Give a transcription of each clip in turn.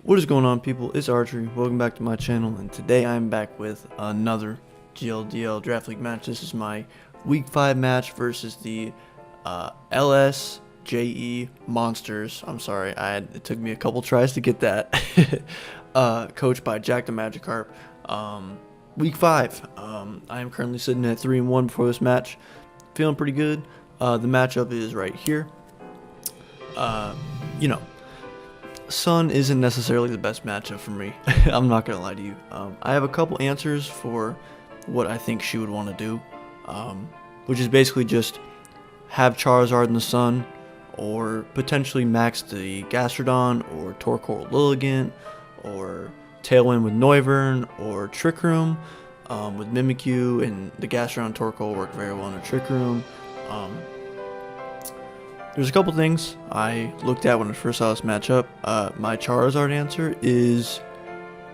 What is going on, people? It's Archery. Welcome back to my channel, and today I'm back with another GLDL Draft League match. This is my Week 5 match versus the LSJE Monsters. I'm sorry, it took me a couple tries to get that. Coached by Jack the Magikarp. Week 5. I am currently sitting at 3-1 before this match. Feeling pretty good. The matchup is right here. Sun isn't necessarily the best matchup for me. I'm not gonna lie to you. I have a couple answers for what I think she would want to do, which is basically just have Charizard in the Sun, or potentially max the Gastrodon, or Torkoal Lilligant, or Tailwind with Noivern, or Trick Room with Mimikyu, and the Gastrodon and Torkoal work very well in a Trick Room. There's a couple things I looked at when I first saw this matchup. My Charizard answer is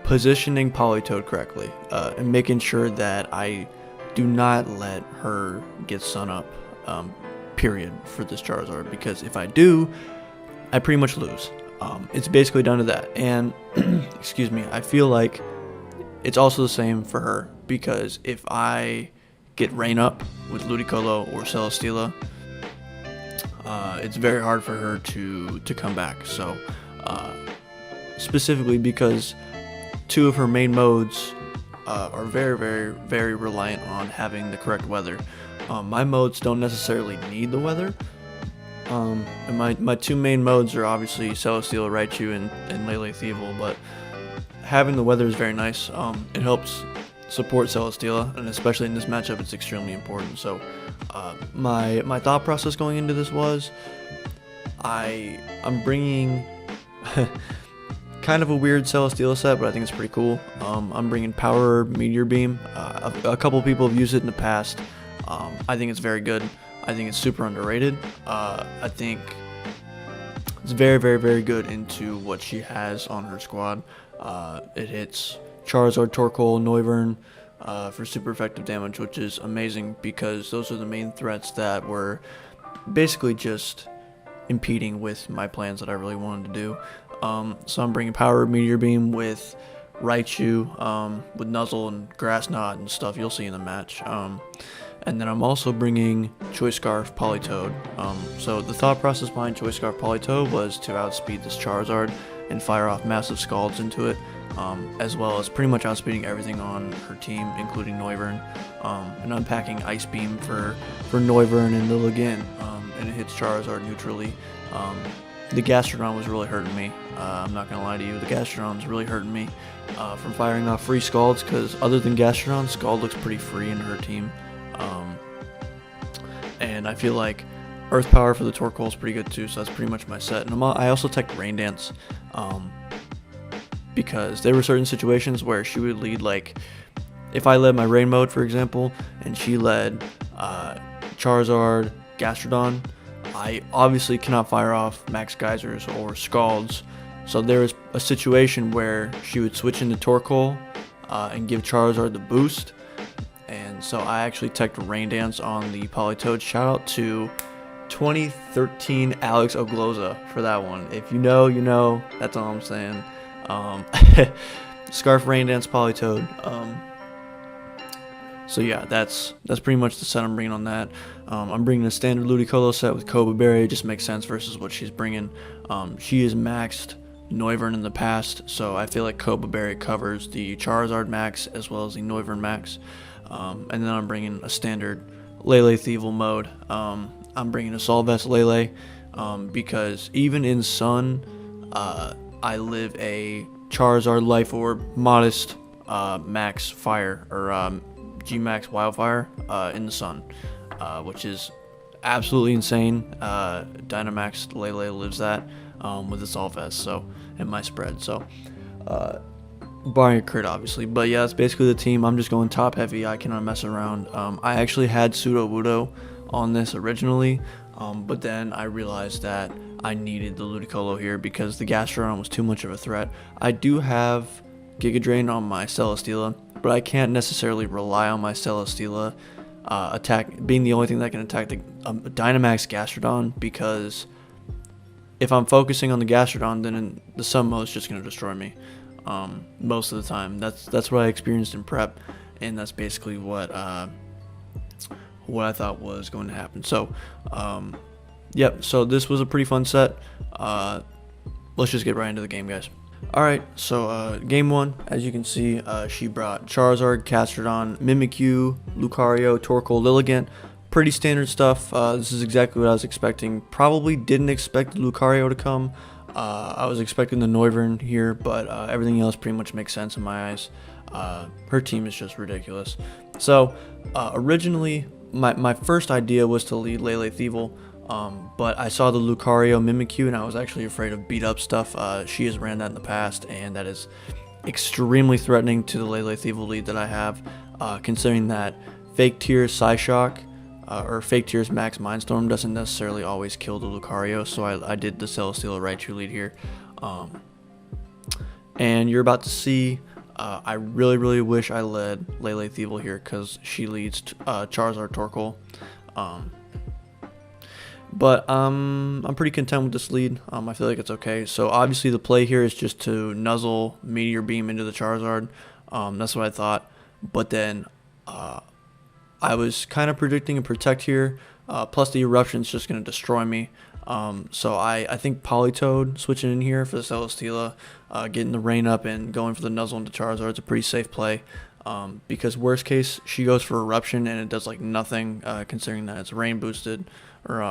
positioning Politoed correctly and making sure that I do not let her get Sun Up, period, for this Charizard. Because if I do, I pretty much lose. It's basically down to that. And, excuse me, I feel like it's also the same for her. Because if I get Rain Up with Ludicolo or Celesteela, it's very hard for her to come back. So specifically because two of her main modes are very reliant on having the correct weather. My modes don't necessarily need the weather, and my two main modes are obviously Celesteela, Raichu, and Lele Thievul, but having the weather is very nice. It helps support Celesteela, and especially in this matchup it's extremely important. So my thought process going into this was I'm bringing kind of a weird Celesteela set, but I think it's pretty cool. I'm bringing Power Meteor Beam. A couple people have used it in the past. I think it's very good. I think it's super underrated. I think it's very good into what she has on her squad. It hits Charizard, Torkoal, Noivern for super effective damage, which is amazing because those are the main threats that were basically just impeding with my plans that I really wanted to do. So I'm bringing Power Meteor Beam with Raichu, with Nuzzle and Grass Knot and stuff you'll see in the match. And then I'm also bringing Choice Scarf Politoed. So the thought process behind Choice Scarf Politoed was to outspeed this Charizard and fire off massive Scalds into it, as well as pretty much outspeeding everything on her team, including Noivern, and unpacking Ice Beam for Noivern and Lilligant, and it hits Charizard neutrally. The Gastrodon was really hurting me. I'm not gonna lie to you, the Gastrodon was really hurting me from firing off free Scalds, because other than Gastrodon, Scald looks pretty free in her team. And I feel like Earth Power for the Torkoal is pretty good too, so that's pretty much my set. And I also teched Rain Dance, because there were certain situations where she would lead, like if I led my Rain mode, for example, and she led Charizard, Gastrodon, I obviously cannot fire off Max Geysers or Scalds. So there was a situation where she would switch into Torkoal and give Charizard the boost. And so I actually teched Rain Dance on the Politoed. Shout out to 2013 Alex Ogloza for that one. If you know, you know. That's all I'm saying. Scarf Rain Dance Politoed. So yeah, that's pretty much the set I'm bringing on that. I'm bringing a standard Ludicolo set with Cobra Berry. It just makes sense versus what she's bringing. She has maxed Noivern in the past, so I feel like Cobra Berry covers the Charizard max as well as the Noivern max. And then I'm bringing a standard Lele Thievul mode. I'm bringing a Solvest Lele because even in Sun, I live a Charizard Life Orb modest max fire, or G-Max Wildfire in the Sun, which is absolutely insane. Dynamax Lele lives that with the Solvest, so in my spread. So barring a crit, obviously. But yeah, that's basically the team. I'm just going top heavy. I cannot mess around. I actually had Sudowoodo on this originally, but then I realized that I needed the Ludicolo here because the Gastrodon was too much of a threat. I do have Giga Drain on my Celesteela, but I can't necessarily rely on my Celesteela being the only thing that can attack the Dynamax Gastrodon, because if I'm focusing on the Gastrodon, then the Sun-Mo is just going to destroy me most of the time. That's what I experienced in prep, and that's basically what I thought was going to happen. So, yep, so this was a pretty fun set. Let's just get right into the game, guys. Alright, so game 1, as you can see, she brought Charizard, Gastrodon, Mimikyu, Lucario, Torkoal, Lilligant. Pretty standard stuff. This is exactly what I was expecting. Probably didn't expect Lucario to come. I was expecting the Noivern here, but everything else pretty much makes sense in my eyes. Her team is just ridiculous. So, originally, my first idea was to lead Lele Thievul, but I saw the Lucario Mimikyu, and I was actually afraid of beat up stuff. She has ran that in the past, and that is extremely threatening to the Lele Thievul lead that I have, considering that Fake Tears Psyshock or Fake Tears Max Mindstorm doesn't necessarily always kill the Lucario, so I did the Celesteela Raichu lead here. And you're about to see, I really wish I led Lele Thievul here, because she leads Charizard Torkoal. But I'm pretty content with this lead. I feel like it's okay. So obviously the play here is just to nuzzle Meteor Beam into the Charizard. That's what I thought. But then I was kind of predicting a Protect here. Plus the Eruption is just going to destroy me. So I think Politoed switching in here for the Celesteela, getting the Rain up and going for the nuzzle into Charizard is a pretty safe play. Because worst case, she goes for Eruption and it does like nothing, considering that it's Rain boosted. Or,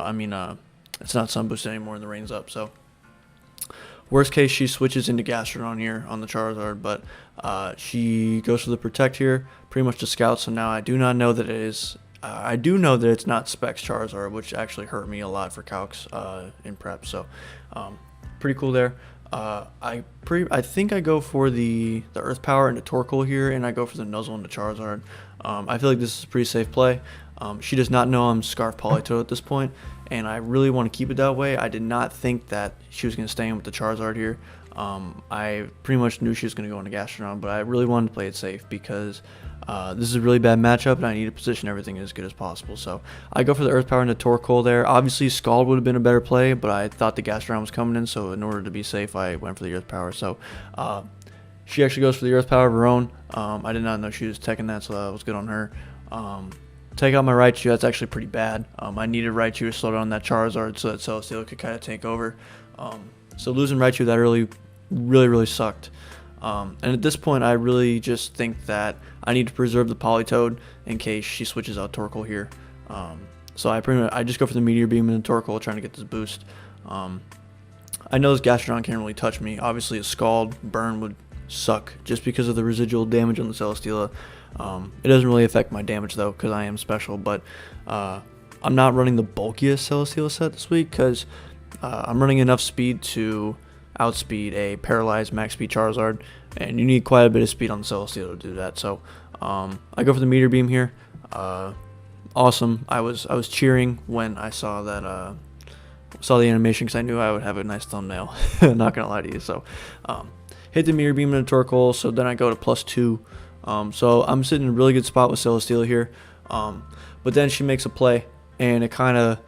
it's not Sun boosted anymore and the Rain's up. So, worst case, she switches into Gastrodon here on the Charizard. But she goes for the Protect here, pretty much to Scout. So now I do not know that it is... I do know that it's not Specs Charizard, which actually hurt me a lot for Calcs in prep. So, pretty cool there. I think I go for the Earth Power into Torkoal here, and I go for the Nuzzle into Charizard. I feel like this is a pretty safe play. She does not know I'm Scarf Politoed at this point, and I really want to keep it that way. I did not think that she was going to stay in with the Charizard here. I pretty much knew she was going to go into Gastrodon, but I really wanted to play it safe because this is a really bad matchup, and I need to position everything as good as possible. So I go for the Earth Power into Torkoal there. Obviously, Scald would have been a better play, but I thought the Gastrodon was coming in, so in order to be safe, I went for the Earth Power. So she actually goes for the Earth Power of her own. I did not know she was teching that, so that was good on her. Take out my Raichu, that's actually pretty bad. I needed Raichu to slow down that Charizard so that Celesteela could kind of take over. So losing Raichu that early really sucked. And at this point, I really just think that I need to preserve the Politoed in case she switches out Torkoal here. So I just go for the Meteor Beam and the Torkoal trying to get this boost. I know this Gastrodon can't really touch me. Obviously, a Scald Burn would suck just because of the residual damage on the Celesteela. It doesn't really affect my damage though because I am special, but I'm not running the bulkiest Celesteela set this week because I'm running enough speed to outspeed a paralyzed max speed Charizard, and you need quite a bit of speed on the Celesteela to do that. So I go for the Meteor Beam here. Awesome. I was cheering when I saw that saw the animation because I knew I would have a nice thumbnail. Not gonna lie to you. So hit the Meteor Beam into Torkoal. So then I go to +2. So I'm sitting in a really good spot with Celesteela here. But then she makes a play, and it kind of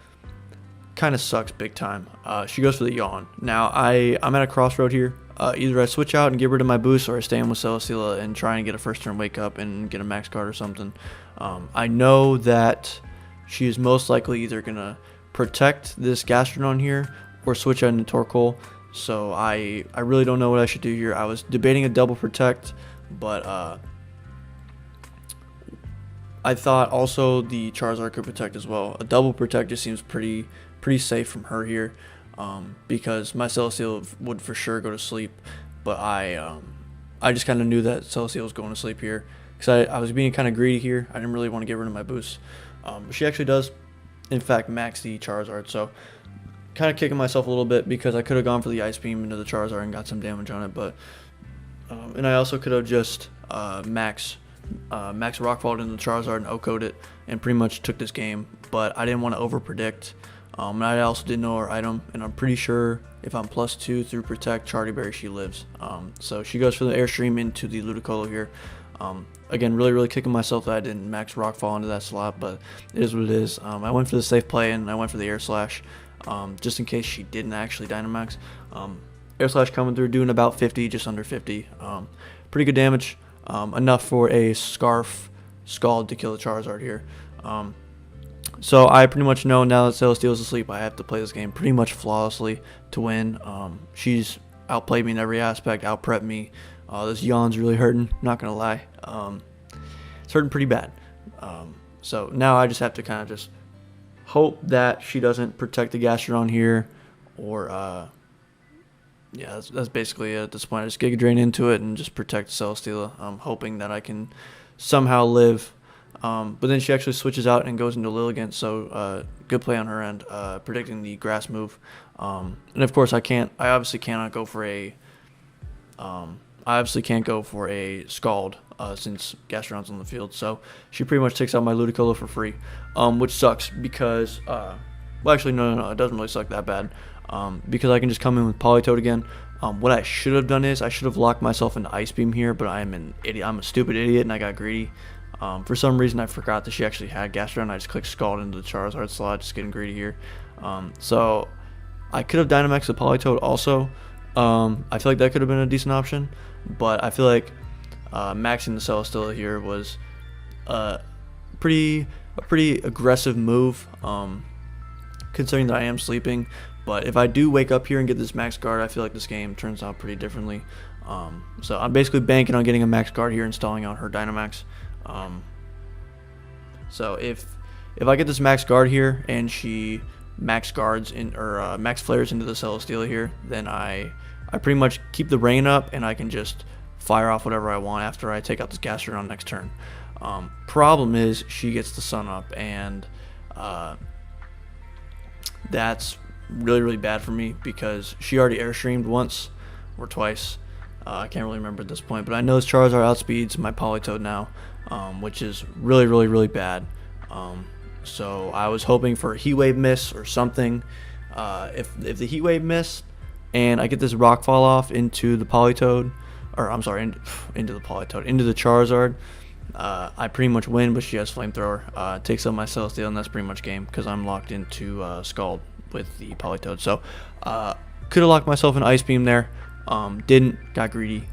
sucks big time. She goes for the Yawn. Now I'm at a crossroad here. Either I switch out and get rid of my boost, or I stay in with Celesteela and try and get a first turn wake up and get a max card or something. I know that she is most likely either gonna protect this Gastrodon here or switch out into Torkoal. So I really don't know what I should do here. I was debating a double protect, but I thought also the Charizard could protect as well. A double protect just seems pretty safe from her here, because my Celesteela would for sure go to sleep. But I just kind of knew that Celesteela was going to sleep here because I was being kind of greedy here. I didn't really want to get rid of my boost. But she actually does, in fact, max the Charizard. So kind of kicking myself a little bit because I could have gone for the Ice Beam into the Charizard and got some damage on it. But and I also could have just max Rock Vault into the Charizard and OHKO'd it and pretty much took this game. But I didn't want to over predict. And I also didn't know her item, and I'm pretty sure if I'm +2 through Protect, Charty Berry, she lives. So she goes for the Airstream into the Ludicolo here. Again, really kicking myself that I didn't max Rockfall into that slot, but it is what it is. I went for the safe play, and I went for the Air Slash. just in case she didn't actually Dynamax. Air Slash coming through, doing about 50, just under 50. Pretty good damage, enough for a Scarf Scald to kill the Charizard here. So I pretty much know now that Celesteela is asleep, I have to play this game pretty much flawlessly to win. She's outplayed me in every aspect, outprepped me. This yawn's really hurting, not gonna lie. It's hurting pretty bad. So now I just have to kind of just hope that she doesn't protect the Gastrodon here, or yeah, that's basically it at this point. I just Giga Drain into it and just protect Celesteela. I'm hoping that I can somehow live. But then she actually switches out and goes into Lilligant, so good play on her end, predicting the grass move. And of course I obviously cannot go for a Scald since Gastrodon's on the field. So she pretty much takes out my Ludicolo for free, which sucks because, well, actually, no, it doesn't really suck that bad, because I can just come in with Politoed again. What I should have done is I should have locked myself into Ice Beam here, but I'm an idiot. I'm a stupid idiot, and I got greedy. For some reason, I forgot that she actually had Gastrodon. I just clicked Scald into the Charizard slot, just getting greedy here. So I could have Dynamaxed the Politoed also. I feel like that could have been a decent option, but I feel like maxing the Celesteela here was a pretty aggressive move, considering that I am sleeping. But if I do wake up here and get this max guard, I feel like this game turns out pretty differently. So I'm basically banking on getting a max guard here and stalling out her Dynamax. So if I get this max guard here and she max guards in, or max flares into the Celesteela here, then I pretty much keep the rain up and I can just fire off whatever I want after I take out this Gastrodon next turn. Problem is she gets the sun up, and that's really bad for me because she already airstreamed once or twice. I can't really remember at this point, but I know this Charizard outspeeds my Politoed now, which is really bad. So I was hoping for a Heat Wave miss or something. If the Heat Wave missed and I get this Rock Fall off into the Politoed, or I'm sorry, into the Politoed, into the Charizard, I pretty much win, but she has Flamethrower. Takes out my Celesteela, and that's pretty much game because I'm locked into Scald with the Politoed. So could have locked myself in Ice Beam there. Didn't, got greedy.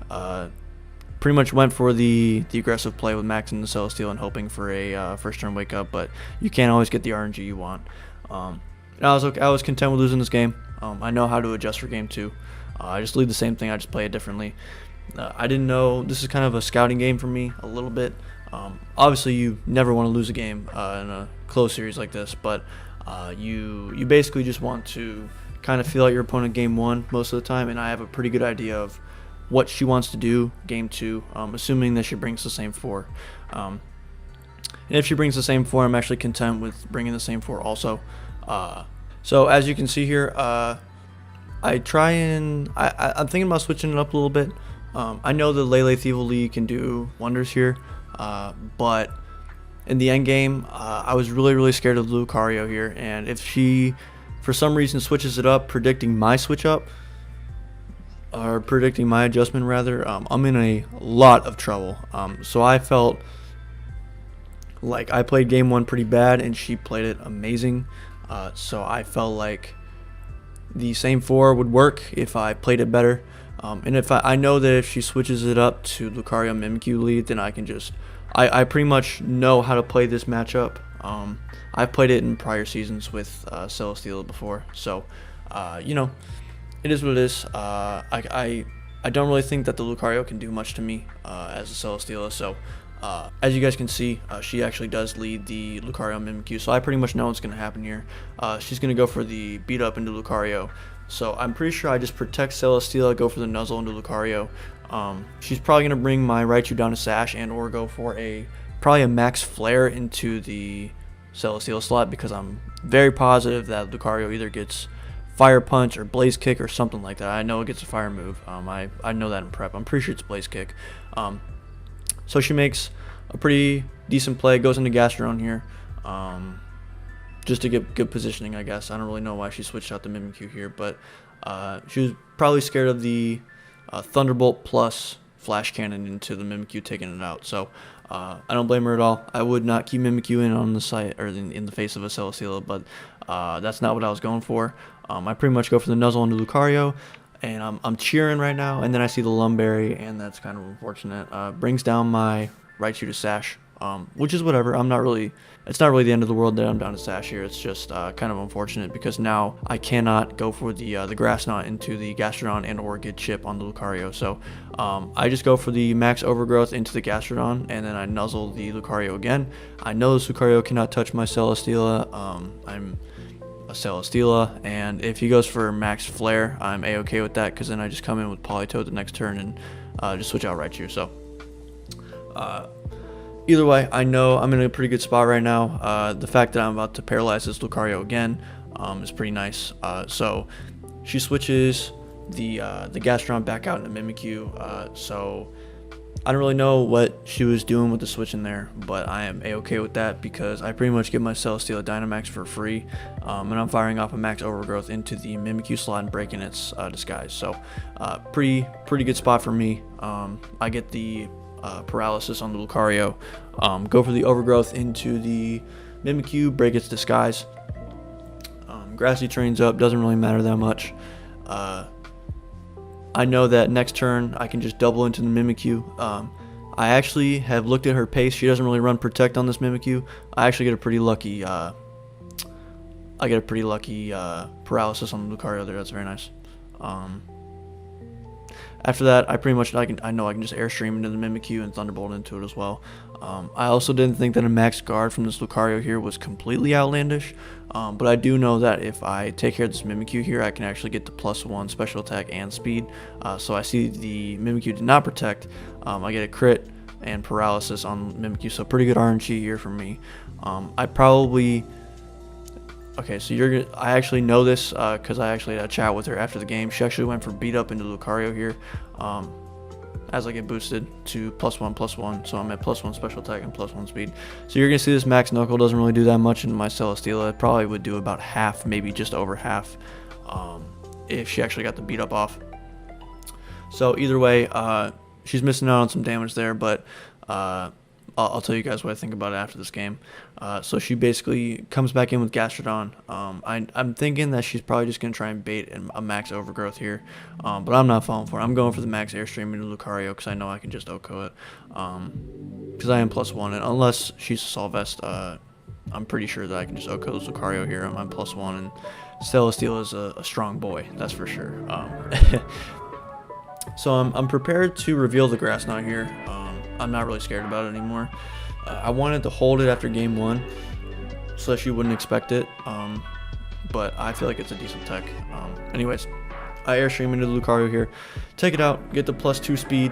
Pretty much went for the aggressive play with maxing the Celesteela and hoping for a first turn wake up, but you can't always get the RNG you want. And I was content with losing this game. I know how to adjust for game 2. I just leave the same thing, I just play it differently. I didn't know, this is kind of a scouting game for me a little bit. Obviously you never want to lose a game in a close series like this, but you basically just want to kind of feel out your opponent game 1 most of the time, and I have a pretty good idea of what she wants to do game 2, assuming that she brings the same 4. And if she brings the same 4, I'm actually content with bringing the same 4 also. So as you can see here, I'm thinking about switching it up a little bit. I know the Lele Thievery can do wonders here, but in the end game, I was really scared of Lucario here, and if she for some reason switches it up, predicting my switch up, or predicting my adjustment rather, I'm in a lot of trouble. So I felt like I played game 1 pretty bad and she played it amazing. So I felt like the same 4 would work if I played it better. And if I know that if she switches it up to Lucario Mimikyu lead, then I can just I pretty much know how to play this matchup. I've played it in prior seasons with Celesteela before, so you know, it is what it is. I don't really think that the Lucario can do much to me as a Celesteela, so as you guys can see, she actually does lead the Lucario Mimikyu, so I pretty much know what's going to happen here. She's going to go for the beat up into Lucario, so I'm pretty sure I just protect Celesteela, go for the Nuzzle into Lucario. She's probably going to bring my Raichu down to Sash and or go for probably a Max Flare into the Celesteela slot, because I'm very positive that Lucario either gets Fire Punch or Blaze Kick or something like that. I know it gets a fire move. I know that in prep. I'm pretty sure it's Blaze Kick. So she makes a pretty decent play, goes into Gastrodon here, just to get good positioning, I guess. I don't really know why she switched out the Mimikyu here, but she was probably scared of the Thunderbolt plus flash cannon into the Mimikyu, taking it out. So I don't blame her at all. I would not keep Mimikyu in on the site or in the face of a Celesteela, but that's not what I was going for. I pretty much go for the Nuzzle into Lucario, and I'm cheering right now, and then I see the Lumberry, and that's kind of unfortunate. Brings down my Raichu to Sash, which is whatever. It's not really the end of the world that I'm down to Sash here. It's just kind of unfortunate because now I cannot go for the Grass Knot into the Gastrodon and or get Chip on the Lucario. So I just go for the Max Overgrowth into the Gastrodon, and then I Nuzzle the Lucario again. I know this Lucario cannot touch my Celesteela. I'm a Celesteela, and if he goes for Max Flare, I'm a-okay with that, because then I just come in with Politoed the next turn and just switch out Raichu. So either way, I know I'm in a pretty good spot right now. The fact that I'm about to paralyze this Lucario again is pretty nice. So she switches the Gastrodon back out into Mimikyu. So I don't really know what she was doing with the switch in there, but I am a-okay with that because I pretty much get my Celesteela Dynamax for free, and I'm firing off a Max Overgrowth into the Mimikyu slot and breaking its disguise. So pretty good spot for me. I get the paralysis on the Lucario, go for the Overgrowth into the Mimikyu, break its disguise. Grassy trains up, doesn't really matter that much. I know that next turn I can just double into the Mimikyu. I actually have looked at her pace. She doesn't really run Protect on this Mimikyu. I actually get a pretty lucky paralysis on the Lucario there. That's very nice. After that, I know I can just Airstream into the Mimikyu and Thunderbolt into it as well. I also didn't think that a Max Guard from this Lucario here was completely outlandish, but I do know that if I take care of this Mimikyu here, I can actually get the +1 special attack and speed. So I see the Mimikyu did not Protect. I get a crit and paralysis on Mimikyu, so pretty good RNG here for me. Okay, so I actually know this because I actually had a chat with her after the game. She actually went for beat up into Lucario here as I get boosted to +1/+1. So I'm at +1 special attack and +1 speed. So you're going to see this Max Knuckle doesn't really do that much into my Celesteela. It probably would do about half, maybe just over half, if she actually got the beat up off. So either way, she's missing out on some damage there, but I'll tell you guys what I think about it after this game. So she basically comes back in with Gastrodon. I'm thinking that she's probably just going to try and bait a Max Overgrowth here, but I'm not falling for it. I'm going for the Max Airstream into Lucario because I know I can just OHKO it, because I am +1, and unless she's a Solvest, I'm pretty sure that I can just OHKO this Lucario here. I'm +1, and Celesteela is a strong boy, that's for sure. So I'm prepared to reveal the Grass Knot here. I'm not really scared about it anymore. I wanted to hold it after game 1 so that she wouldn't expect it, but I feel like it's a decent tech. Anyways, I Airstream into the Lucario here, take it out, get the +2 speed,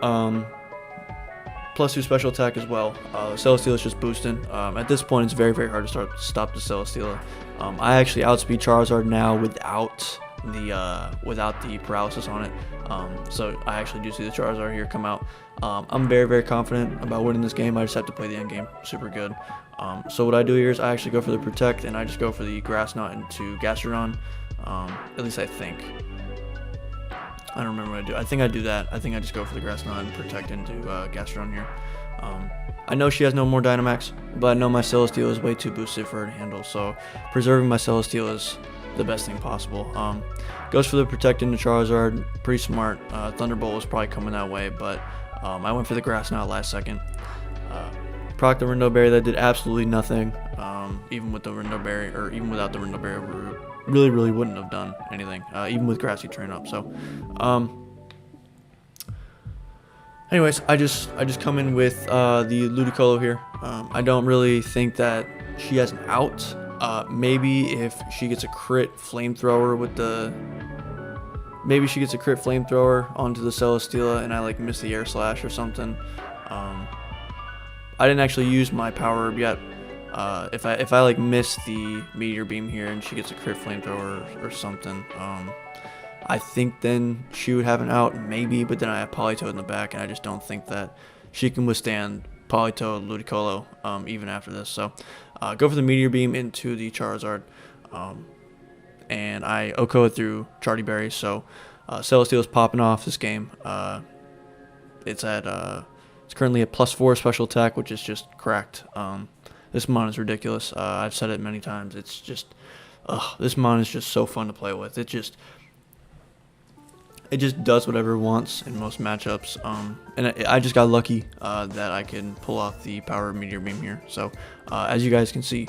+2 special attack as well. Celesteela is just boosting. At this point, it's very hard to stop the Celesteela. I actually outspeed Charizard now without the paralysis on it, so I actually do see the Charizard here come out. I'm very confident about winning this game. I just have to play the end game super good. So what I do here is I actually go for the Protect, and I just go for the Grass Knot into Gastrodon. At least I think. I don't remember what I do. I think I do that. I think I just go for the Grass Knot and Protect into Gastrodon here. I know she has no more Dynamax, but I know my Celesteela is way too boosted for her to handle, so preserving my Celesteela is the best thing possible. Goes for the Protect into Charizard, pretty smart. Thunderbolt was probably coming that way, but I went for the Grass Knot last second. Proc the Rindo Berry, that did absolutely nothing. Even with the Rindo Berry, or even without the Rindo Berry, really wouldn't have done anything, even with Grassy Train up. So anyways, I just come in with the Ludicolo here. I don't really think that she has an out. Maybe if she gets a crit flamethrower maybe she gets a crit flamethrower onto the Celesteela and I like miss the air slash or something. I didn't actually use my power herb yet. If I like miss the meteor beam here and she gets a crit flamethrower or something, I think then she would have an out, maybe, but then I have Politoed in the back, and I just don't think that she can withstand Politoed, Ludicolo, even after this. So go for the meteor beam into the Charizard, and I OHKO it through Charty Berry. So Celesteela's popping off this game. It's currently at +4 special attack, which is just cracked. This mon is ridiculous. I've said it many times. It's just, this mon is just so fun to play with. It just does whatever it wants in most matchups. And I just got lucky that I can pull off the power meteor beam here. So as you guys can see,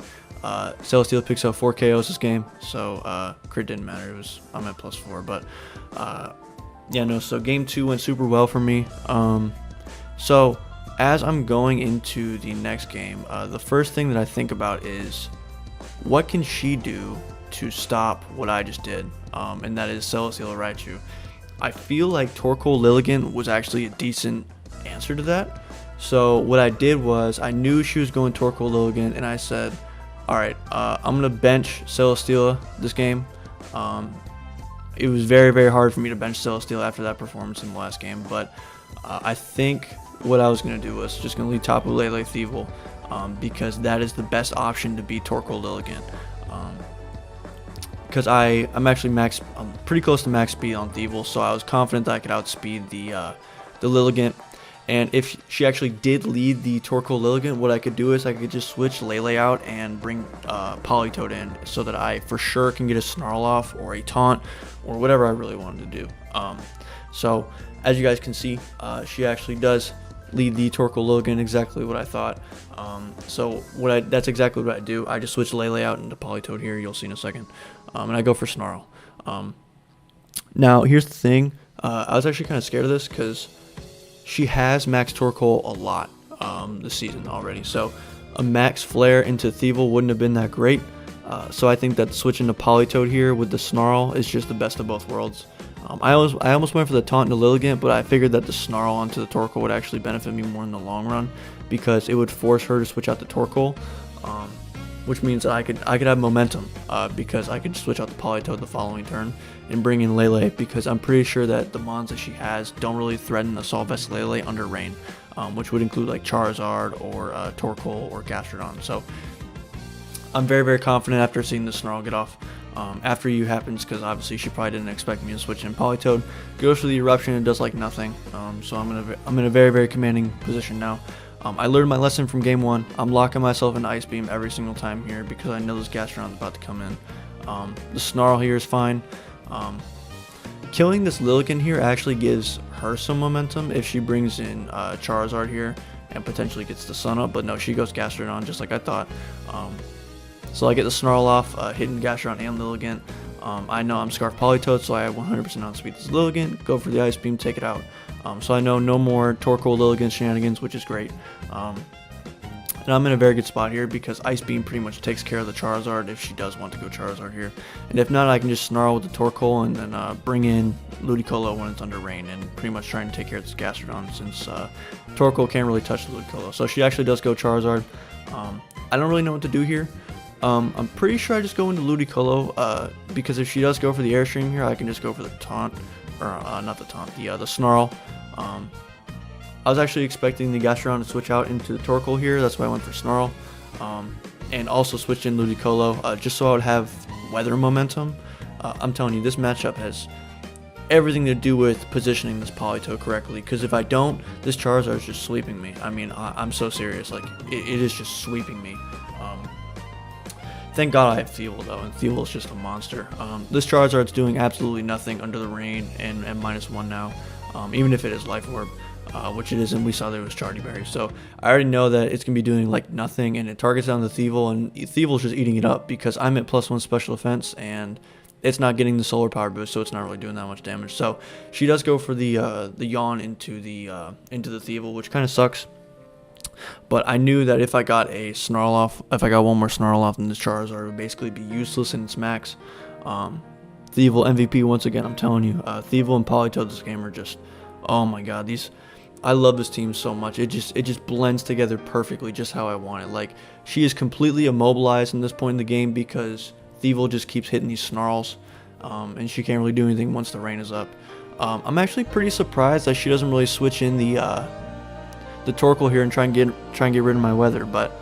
Celestial picks up 4 KOs this game. So crit didn't matter. I'm at +4, but yeah, no. So game 2 went super well for me. So as I'm going into the next game, the first thing that I think about is what can she do to stop what I just did, and that is Celestial Raichu. I feel like Torkoal Lilligant was actually a decent answer to that. So what I did was I knew she was going Torkoal Lilligant, and I said, alright, I'm going to bench Celesteela this game. It was very, very hard for me to bench Celesteela after that performance in the last game, but I think what I was going to do was just going to lead Tapu Lele Thievul, because that is the best option to beat Torkoal Lilligant. Because I'm pretty close to max speed on Thievul, so I was confident that I could outspeed the Lilligant. And if she actually did lead the Torkoal Lilligant, what I could do is I could just switch Lele out and bring Politoed in, so that I for sure can get a Snarl off or a Taunt or whatever I really wanted to do. So as you guys can see, she actually does lead the Torkoal Lilligant, exactly what I thought. So that's exactly what I do. I just switch Lele out into Politoed here, you'll see in a second, and I go for Snarl. Now here's the thing, I was actually kind of scared of this because she has max Torkoal a lot this season already, so a max Flare into Thievul wouldn't have been that great. So I think that switching to Politoed here with the Snarl is just the best of both worlds. I almost went for the Taunt into Lilligant, but I figured that the Snarl onto the Torkoal would actually benefit me more in the long run, because it would force her to switch out the Torkoal, which means that I could have momentum, because I could switch out the Politoed the following turn and bring in Lele, because I'm pretty sure that the mons that she has don't really threaten Assault Vest Lele under rain, which would include like Charizard or Torkoal or Gastrodon. So I'm very, very confident after seeing the Snarl get off. After you happens, because obviously she probably didn't expect me to switch in. Politoed goes for the Eruption and does like nothing. So I'm in a very, very commanding position now. I learned my lesson from game 1. I'm locking myself into Ice Beam every single time here, because I know this Gastrodon is about to come in. The Snarl here is fine. Killing this Lilligant here actually gives her some momentum if she brings in Charizard here and potentially gets the Sun up, but no, she goes Gastrodon just like I thought. So I get the Snarl off, hitting Gastrodon and Lilligant. I know I'm Scarf Politoed, so I have 100% outspeed this Lilligant, go for the Ice Beam, take it out. So I know no more Torkoal Lilligant shenanigans, which is great. And I'm in a very good spot here, because Ice Beam pretty much takes care of the Charizard if she does want to go Charizard here. And if not, I can just Snarl with the Torkoal and then bring in Ludicolo when it's under rain, and pretty much trying to take care of this Gastrodon, since Torkoal can't really touch the Ludicolo. So she actually does go Charizard. I don't really know what to do here. I'm pretty sure I just go into Ludicolo, because if she does go for the Airstream here, I can just go for the Taunt, or not the Taunt, the Snarl. I was actually expecting the Gastrodon to switch out into the Torkoal here, that's why I went for Snarl, and also switched in Ludicolo, just so I would have weather momentum. I'm telling you, this matchup has everything to do with positioning this Politoed correctly, because if I don't, this Charizard is just sweeping me. I mean, I'm so serious, like, it is just sweeping me. Thank God I have Thievul though, and Thievul is just a monster. This Charizard's doing absolutely nothing under the rain and -1 now, even if it is Life Orb, which it isn't. We saw there was Chardy Berry, so I already know that it's going to be doing like nothing, and it targets down the Thievul, and Thievul's just eating it up, because I'm at +1 special defense, and it's not getting the solar power boost, so it's not really doing that much damage. So she does go for the Yawn into the Thievul, which kind of sucks. But I knew that if I got a Snarl off, if I got one more Snarl off, then this Charizard would basically be useless in its max. Thievul MVP once again, I'm telling you. Thievul and Politoed this game are just, oh my god, I love this team so much. It just blends together perfectly, just how I want it. Like, she is completely immobilized in this point in the game, because Thievul just keeps hitting these Snarls, and she can't really do anything once the rain is up. I'm actually pretty surprised that she doesn't really switch in the Torkoal here and try and get rid of my weather, but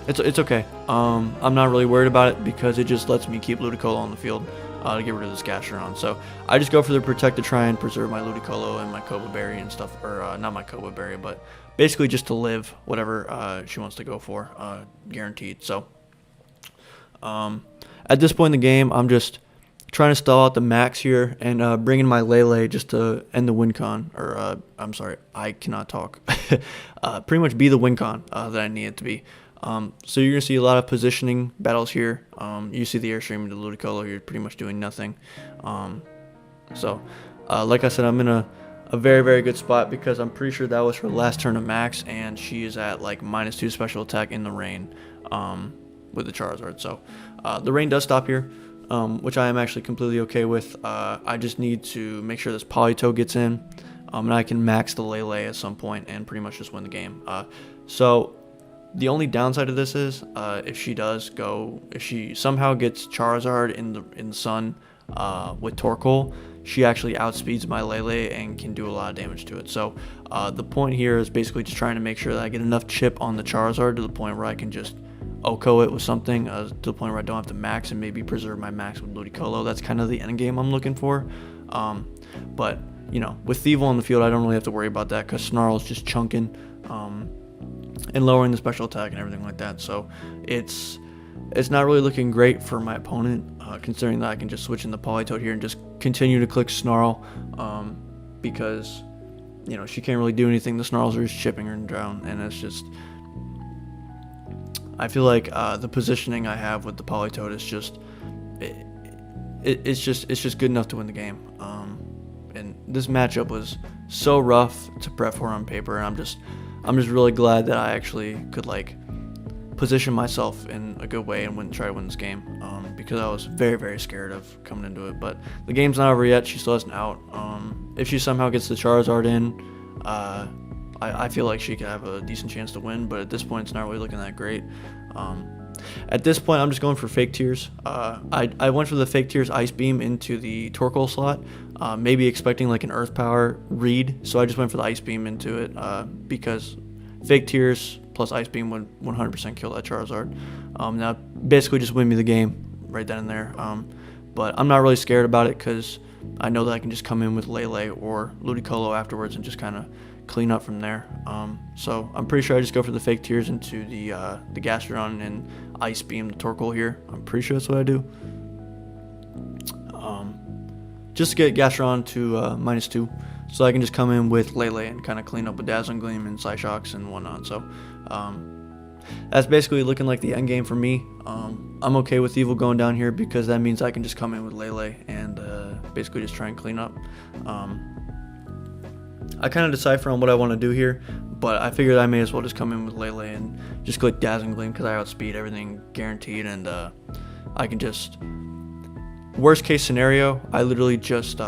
it's okay. I'm not really worried about it, because it just lets me keep Ludicolo on the field. to get rid of this Gastrodon. So I just go for the Protect to try and preserve my Ludicolo and my Koba Berry and stuff, or not my Koba Berry, but basically just to live whatever she wants to go for, guaranteed. So at this point in the game, I'm just trying to stall out the max here and bring in my Lele just to end the win con, or I'm sorry, I cannot talk. Pretty much be the win con that I need it to be. So you're going to see a lot of positioning battles here. You see the Airstream into Ludicolo, you're pretty much doing nothing. Like I said, I'm in a very, very good spot because I'm pretty sure that was her last turn of max, and she is at like -2 special attack in the rain with the Charizard. So the rain does stop here, which I am actually completely okay with. I just need to make sure this Politoed gets in, and I can max the Lele at some point and pretty much just win the game. So the only downside of this is if she somehow gets Charizard in the sun with Torkoal, she actually outspeeds my Lele and can do a lot of damage to it. So the point here is basically just trying to make sure that I get enough chip on the Charizard to the point where I can just OHKO it with something to the point where I don't have to max and maybe preserve my max with Ludicolo. That's kind of the end game I'm looking for. But you know, with Thievul on the field, I don't really have to worry about that because Snarl's just chunking and lowering the special attack and everything like that. So it's not really looking great for my opponent, considering that I can just switch in the Politoed here and just continue to click Snarl, because you know she can't really do anything. The Snarls are just chipping her down, and it's just, I feel like the positioning I have with the Politoed is just it's just good enough to win the game. And this matchup was so rough to prep for on paper, and I'm just really glad that I actually could like position myself in a good way and try to win this game, because I was very, very scared of coming into it. But the game's not over yet. She still has an out. If she somehow gets the Charizard in, I feel like she could have a decent chance to win, but at this point it's not really looking that great. At this point I'm just going for Fake Tears. I went for the Fake Tears Ice Beam into the Torkoal slot, maybe expecting like an Earth Power read, so I just went for the Ice Beam into it because Fake Tears plus Ice Beam would 100% kill that Charizard. Now basically just win me the game right then and there. But I'm not really scared about it because I know that I can just come in with Lele or Ludicolo afterwards and just kind of clean up from there. So I'm pretty sure I just go for the Fake Tears into the Gastrodon and Ice Beam the Torkoal here. I'm pretty sure that's what I do. Just to get Gastrodon to -2, so I can just come in with Lele and kind of clean up with Dazzling Gleam and Psyshocks and whatnot. So that's basically looking like the end game for me. I'm okay with Thievul going down here because that means I can just come in with Lele and basically just try and clean up. I kind of decipher on what I want to do here, but I figured I may as well just come in with Lele and just click Dazzling Gleam because I outspeed everything guaranteed, and I can just, worst case scenario, I literally just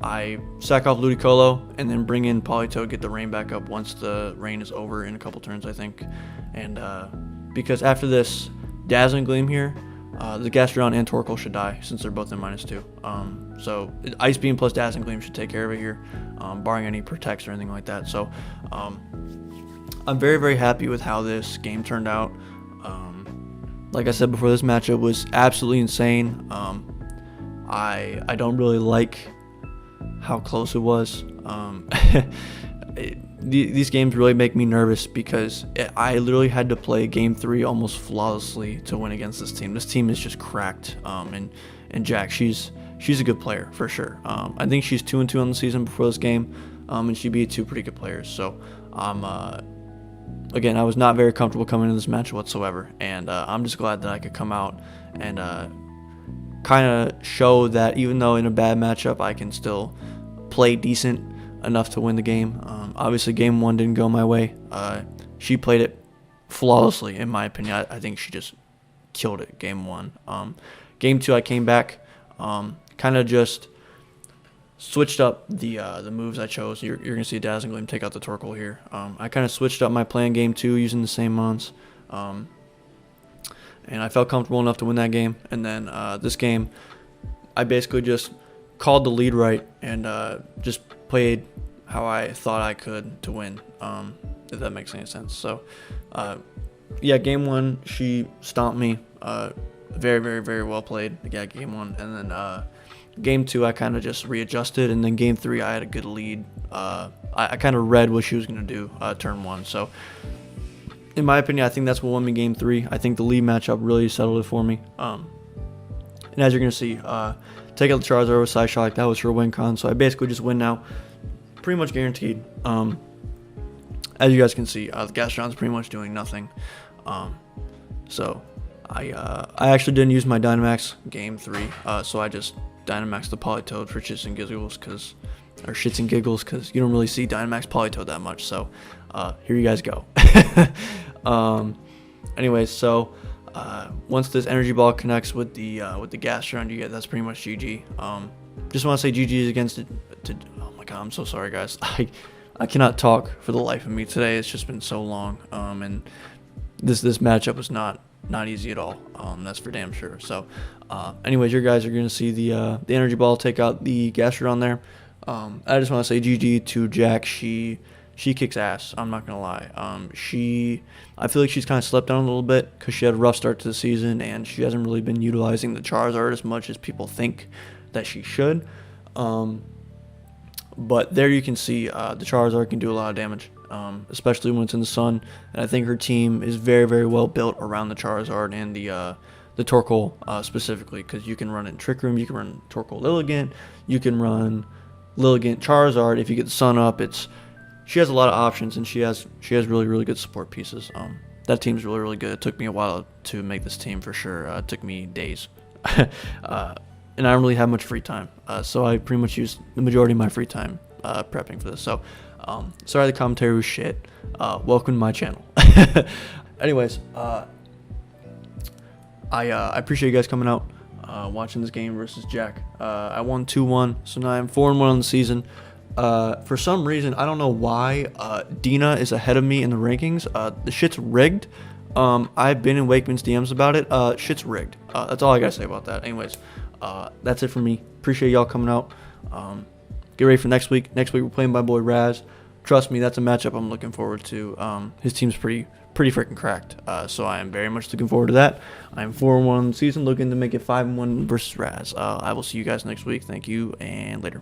I sack off Ludicolo and then bring in Politoed, get the rain back up once the rain is over in a couple turns, I think. And because after this Dazzling Gleam here, the Gastrodon and Torkoal should die since they're both in -2. So Ice Beam plus Dazzling Gleam should take care of it here, barring any protects or anything like that. So I'm very, very happy with how this game turned out. Like I said before, this matchup was absolutely insane. I don't really like how close it was. These games really make me nervous because I literally had to play game 3 almost flawlessly to win against this team. This team is just cracked. And Jack, she's a good player for sure. I think she's 2-2 on the season before this game, and she beat 2 pretty good players. So again, I was not very comfortable coming into this match whatsoever, and I'm just glad that I could come out and kind of show that even though in a bad matchup I can still play decent enough to win the game. Obviously game 1 didn't go my way. She played it flawlessly in my opinion. I think she just killed it game 1. Game 2 I came back, kind of just switched up the moves I chose. You're gonna see Dazzling Gleam take out the Torkoal here. I kind of switched up my plan game 2 using the same mons, and I felt comfortable enough to win that game. And then this game I basically just called the lead right and just played how I thought I could to win, if that makes any sense. So yeah, game 1 she stomped me. very, very, very well played. Yeah, game 1, and then game 2 I kind of just readjusted, and then game 3 I had a good lead. I kind of read what she was gonna do turn 1. So in my opinion, I think that's what won me game 3. I think the lead matchup really settled it for me. And as you're gonna see, take out the Charizard with Side Shock. That was her win con. So I basically just win now, pretty much guaranteed. As you guys can see, the Gastron's pretty much doing nothing. So I actually didn't use my Dynamax game 3. So I just Dynamaxed the Politoed for shits and giggles, because you don't really see Dynamax Politoed that much. So here you guys go. Anyways, so once this energy ball connects with the Gastron, you get, that's pretty much GG. Just want to say GG against it. Oh my god, I'm so sorry, guys. I cannot talk for the life of me today. It's just been so long. And this matchup was not easy at all. That's for damn sure. So anyways, you guys are gonna see the energy ball take out the Gastron there. I just want to say GG to Jack. She kicks ass. I'm not gonna lie. I feel like she's kind of slept on a little bit because she had a rough start to the season, and she hasn't really been utilizing the Charizard as much as people think that she should. But there you can see the Charizard can do a lot of damage, especially when it's in the sun. And I think her team is very, very well built around the Charizard and the Torkoal specifically, because you can run it in Trick Room, you can run Torkoal Lilligant, you can run Lilligant Charizard. If you get the sun up, she has a lot of options, and she has really, really good support pieces. That team's really, really good. It took me a while to make this team for sure. It took me days. And I don't really have much free time, so I pretty much used the majority of my free time prepping for this. So sorry the commentary was shit. Welcome to my channel. Anyways, I appreciate you guys coming out, watching this game versus Jack. I won 2-1, so now I'm 4-1 on the season. For some reason, I don't know why, Dina is ahead of me in the rankings. The shit's rigged. I've been in Wakeman's DMs about it. Shit's rigged. That's all I gotta say about that. Anyways, that's it for me. Appreciate y'all coming out. Get ready for next week. Next week we're playing my boy Raz. Trust me, that's a matchup I'm looking forward to. His team's pretty freaking cracked. So I am very much looking forward to that. I'm 4-1 on the season, looking to make it 5-1 versus Raz. I will see you guys next week. Thank you, and later.